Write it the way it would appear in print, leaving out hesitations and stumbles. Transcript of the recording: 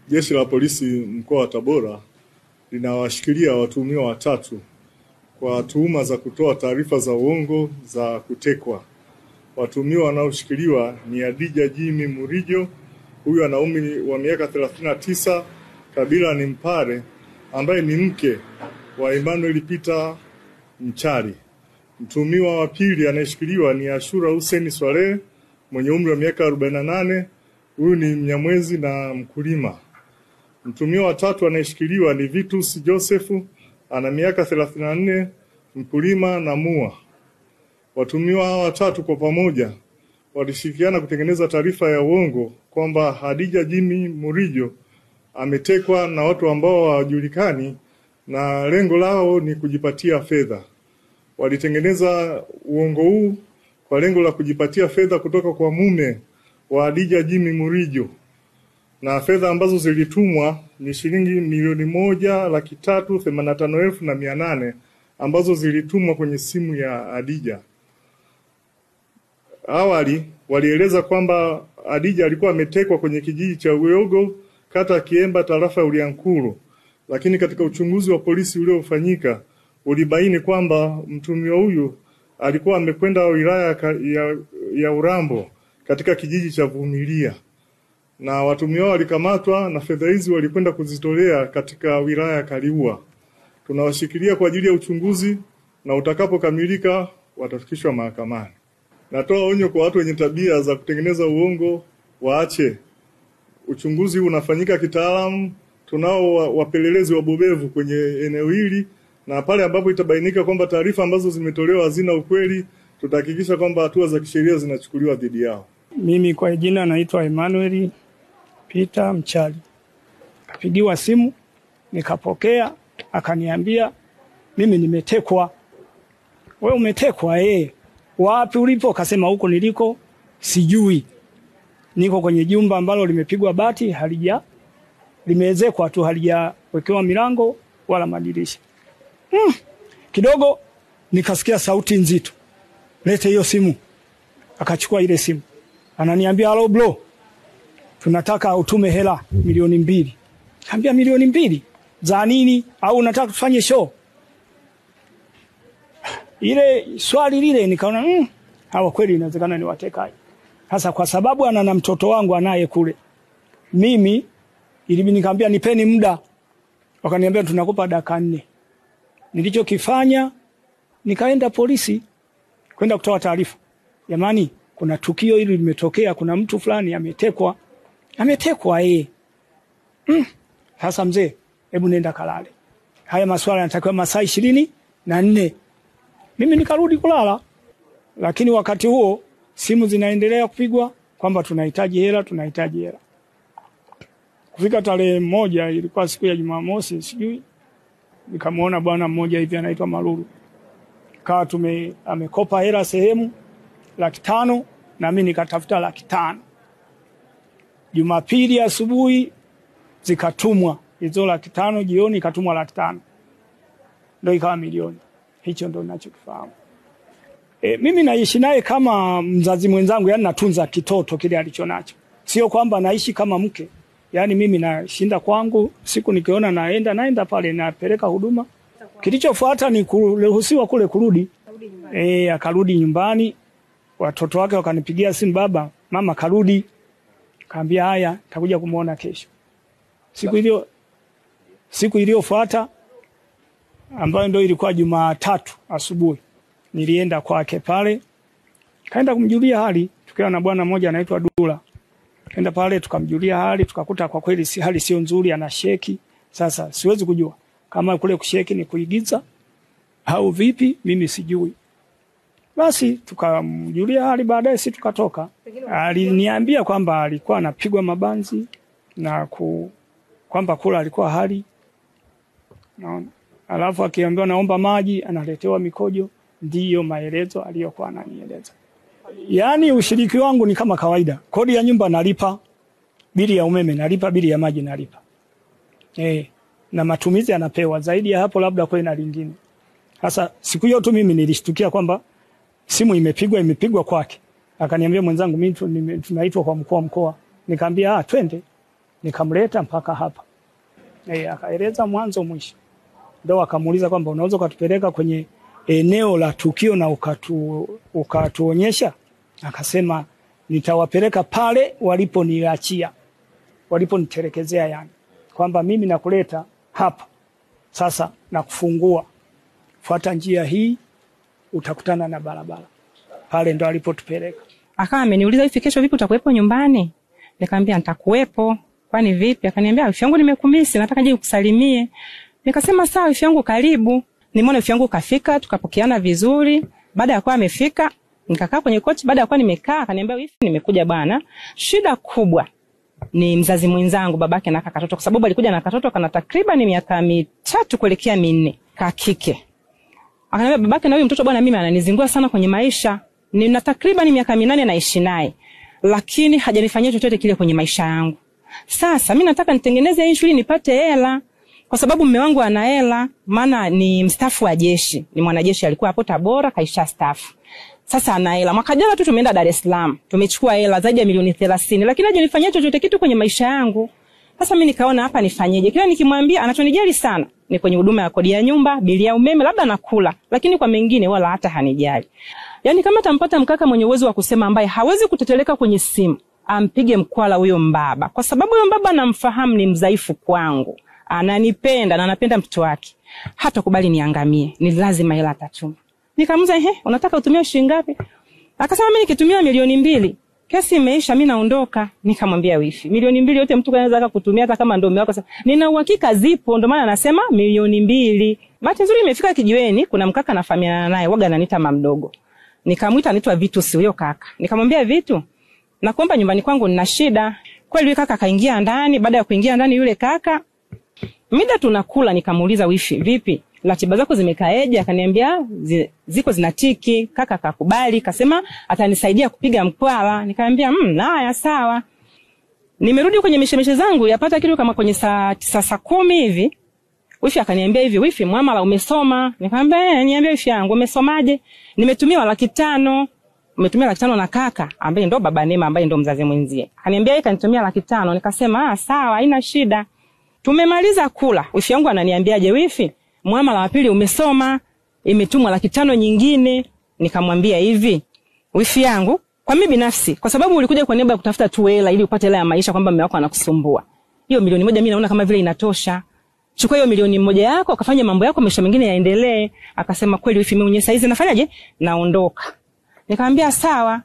Jeshi la Polisi mkoa wa Tabora linawashikilia watuhumiwa watatu kwa tuhuma za kutoa taarifa za uongo za kutekwa. Watuhumiwa wanaoshikiliwa ni Adija Jimmy Murijo, huyu ana umri wa miaka 39, kabila ni Mpare, ambaye ni mke wa Emmanuel Peter Mchari. Mtuhumiwa wa pili anayeshikiliwa ni Ashura Hussein Swaleh mwenye umri wa miaka 48, huyu ni Mnyamwezi na mkulima. Mtuhumiwa wa tatu anayeshikiliwa ni Vitus Joseph, ana miaka 34, mkulima na mua. Watuhumiwa hawa watatu kwa pamoja walishirikiana kutengeneza taarifa ya uongo kwamba Adija Jimmy Murijo ametekwa na watu ambao hawajulikani na lengo lao ni kujipatia fedha. Walitengeneza uongo huu kwa lengo la kujipatia fedha kutoka kwa mume wa Adija Jimmy Murijo, na fedha ambazo zilitumwa ni shilingi 1,385,800 ambazo zilitumwa kwenye simu ya Adija. Awali walieleza kwamba Adija alikuwa ametekwa kwenye kijiji cha Uyogo, kata Kiemba, tarafa ya Uliankuru, lakini katika uchunguzi wa polisi uliofanyika ulibaini kwamba mtuhumiwa huyu alikuwa amekwenda wilaya ya Urambo katika kijiji cha Vumilia, na watuhumiwa walikamatwa na fedha hizi walikwenda kuzitolea katika wilaya ya Kaliua. Tunawashikilia kwa ajili ya uchunguzi na utakapokamilika watafikishwa mahakamani. Natoa onyo kwa watu wenye tabia za kutengeneza uongo waache. Uchunguzi unafanyika kitaalamu, tunao wapelelezi wabobevu kwenye eneo hili, na pale ambapo itabainika kwamba taarifa ambazo zimetolewa hazina ukweli, tutahakikisha kwamba hatua za kisheria zinachukuliwa dhidi yao. Mimi kwa jina naitwa Emmanuel Peter Mchari. Kapigiwa simu, nikapokea, akaniambia mimi nimetekwa. Wewe umetekwa? Wapi ulipo? Kasema huko niliko sijui. Niko kwenye jumba ambalo limepigwa bati, limeezekwa tu, halijawekewa milango wala madirisha. Kidogo nikasikia sauti nzito, lete hiyo simu. Akachukua ile simu, ananiambia hello bro, tunataka utume hela 2,000,000. Kaambia 2,000,000 za nini? Au unataka tufanye show? Ile swali lile nikaona hawa kweli inawezekana ni watekaji. Sasa kwa sababu ana na mtoto wangu anaye kule, mimi ilibidi nikamwambia nipeni muda. Wakaniambia tunakupa dakika 4. Nilichokifanya nikaenda polisi kwenda kutoa taarifa. Jamani, kuna tukio hili limetokea, kuna mtu fulani ametekwa. Sasa mzee, hebu nenda kalale. Haya maswala yanatakiwa masaa 24. Mimi nikarudi kulala. Lakini wakati huo simu zinaendelea kupigwa kwamba tunahitaji hela. Kufika tarehe 1, ilikuwa siku ya Jumamosi, sijui, nikamuona bwana mmoja hivi anaitwa Maruru. Kawa amekopa hela sehemu 500,000 na mimi nikatafuta 500,000. Jumapili asubuhi zikatumwa hizo 500,000, jioni ikatumwa 500,000. Ndio ikawa 1,000,000. Hicho ndio ninachokifahamu. Mimi naishi naye kama mzazi mwenzangu, yani natunza kitoto kile alichonacho. Sio kwamba naishi kama mke. Yani mimi nashinda kwangu, siku nikiona naenda pale napeleka huduma. Kilichofuata ni kuruhusiwa kule kurudi. Akarudi nyumbani. Watoto wake wakanipigia simu, baba, mama karudi. Kaambia haya, nitakuja kumuona kesho. Siku iliyofuata ambayo ndio ilikuwa Jumatatu asubuhi, nilienda kwake pale. Kaenda kumjulia hali, tukiwa na bwana mmoja anaitwa Dula. Kaenda pale tukamjulia hali, tukakuta kwa kweli hali sio nzuri, ana sheki. Sasa siwezi kujua kama kule kusheki ni kuigiza au vipi, mimi sijui. Basi tukamjulia hali, baadaye sisi tukatoka. Aliniambia kwamba alikuwa anapigwa mabanzi na kwamba kula alikuwa hali. Naona. Alafu akiambiwa naomba maji, analetewa mikojo. Ndiyo maelezo aliyokuwa ananieleza. Yaani ushiriki wangu ni kama kawaida. Kodi ya nyumba nalipa, bili ya umeme nalipa, bili ya maji nalipa. Na matumizi anapewa. Zaidi ya hapo labda kwa na lingine. Sasa siku hiyo tu mimi nilishtukia kwamba simu imepigwa kwake. Akaniambia mwenzangu, mimi tunaitwa kwa mkoa. Nikamwambia twende. Nikamleta mpaka hapa. Akaeleza mwanzo mwisho. Ndio akamuuliza kwamba unaweza kutupeleka kwenye eneo la tukio na ukatuonyesha? Akasema nitawapeleka pale waliponiachia, waliponitelekezea, yani kwamba mimi nakuleta hapa sasa na kufungua, fuata njia hii utakutana na barabara. Pale ndo alipotupeleka. Akawa ameniuliza hivi, kesho vipi utakuwepo nyumbani? Nikamwambia nitakuwepo. Kwani vipi? Akaniambia wifi yangu nimekumisi, nataka nje kukusalimie. Nikasema sawa wifi yangu, karibu. Nimeona wifi yangu kafika, tukapokeana vizuri. Baada ya kuwa amefika, nikakaa kwenye kochi. Baada ya kuwa nimekaa, akaniambia wifi, nimekuja bwana. Shida kubwa ni mzazi mwenzangu, babake na katoto, kwa sababu alikuja na katoto kana takriban miaka 3 kuelekea 4, kakike. Akaniambia babake na huyu mtoto bwana, mimi ananizingua sana kwenye maisha. Nina takriban miaka 8 naishi naye, lakini hajanifanyia chochote kile kwenye maisha yangu. Sasa mimi nataka nitengeneze hii shule nipate hela, kwa sababu mume wangu ana hela, maana ni mstaafu wa jeshi, ni mwanajeshi, alikuwa hapo Tabora kaisha staafu. Sasa ana hela. Mwaka jana tu tumeenda Dar es Salaam, tumechukua hela zaidi ya milioni 30, lakini hajanifanyia chochote kitu kwenye maisha yangu. Sasa mimi nikaona hapa nifanyeje? Kila nikimwambia anachonijali sana ni kwenye huduma ya kodi ya nyumba, bili ya umeme, labda nakula, lakini kwa mengine wala hata hanijali. Yaani kama tampata mkaka mwenye uwezo wa kusema, ambaye hawezi kuteteleka kwenye simu, ampige mkwala huyo mbaba, kwa sababu huyo mbaba namfahamu ni mdhaifu kwangu, ananipenda na anapenda mtoto wake, hata kubali niangamie, ni lazima hela atatuma. Nikamuuliza unataka utumie shilingi ngapi? Akasema mimi nikitumia milioni 2 kesi imeisha, mimi naondoka. Nikamwambia wifi, milioni 2 yote mtu anaweza kutumia hata kama ndio mume wako. Nina uhakika zipo, ndio maana anasema milioni 2. Bahati nzuri imefika kijiweni, kuna mkaka nafahamiana naye, waga ananiita mama mdogo. Nikamuita anaitwa Vitu, si huyo kaka. Nikamwambia Vitu, nakuomba nyumbani kwangu nina shida. Kweli yule kaka kaingia ndani. Baada ya kuingia ndani yule kaka, mida tunakula, nikamuuliza wifi, vipi ratiba zako zimekaeje? Akaniambia ziko zinatiki. Kaka akakubali, kasema atanisaidia kupiga mkwala. Nikamwambia haya sawa. Nimerudi kwenye mishemishe zangu, yapata kitu kama kwenye saa 10 hivi. Wifi akaniambia hivi, wifi muamala umesoma? Nikamwambia niambia wifi yangu, umesomaje? Nimetumia 500,000. Umetumia 500,000 na kaka ambaye ndo baba Neema, ambaye ndo mzazi mwenzie. Akaniambia yeye kanitumia 500,000. Nikasema sawa, haina shida. Tumemaliza kula. Wifi yangu ananiambiaje, wifi muamala wa pili umesoma, imetumwa 500,000 nyingine. Nikamwambia hivi, wifi yangu, kwa mimi binafsi, kwa sababu ulikuja kwa niaba ya kutafuta tu hela ili upate hela ya maisha, kwamba mume wako anakusumbua, hiyo milioni 1 mimi naona kama vile inatosha. Chukua hiyo milioni 1 yako, ukafanya mambo yako, maisha mengine yaendelee. Akasema kweli wifi, mimi mwenyewe saizi nafanyaje? Naondoka. Nikamwambia sawa.